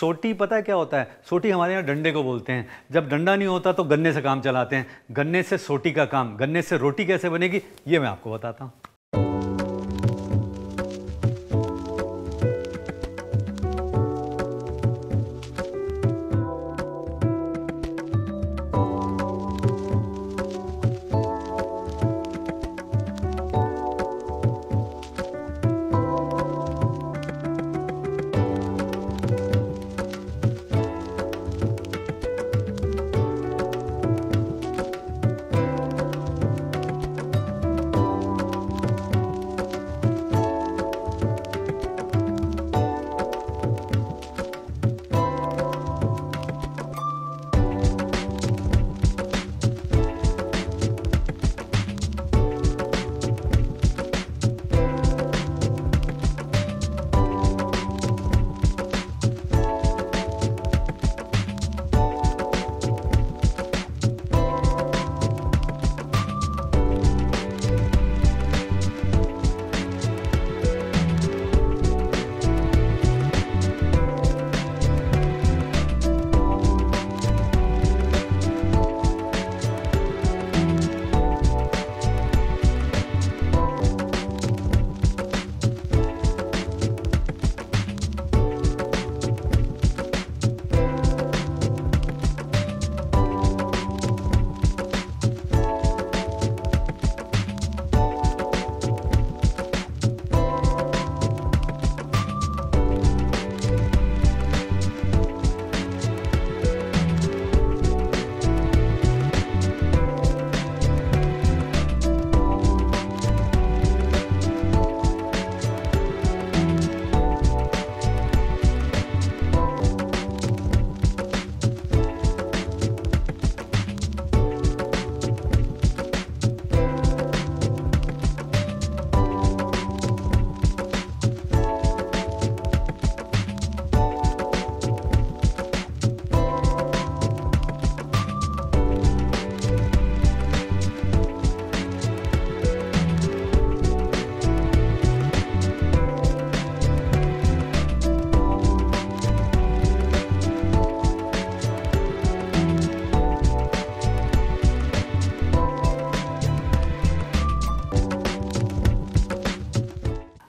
सोटी पता है क्या होता है? सोटी हमारे यहाँ डंडे को बोलते हैं। जब डंडा नहीं होता तो गन्ने से काम चलाते हैं। गन्ने से सोटी का काम, गन्ने से रोटी कैसे बनेगी ये मैं आपको बताता हूँ।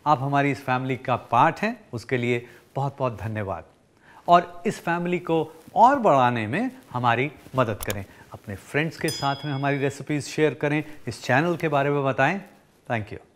आप हमारी इस फैमिली का पार्ट हैं, उसके लिए बहुत बहुत धन्यवाद। और इस फैमिली को और बढ़ाने में हमारी मदद करें। अपने फ्रेंड्स के साथ में हमारी रेसिपीज़ शेयर करें, इस चैनल के बारे में बताएं। Thank you.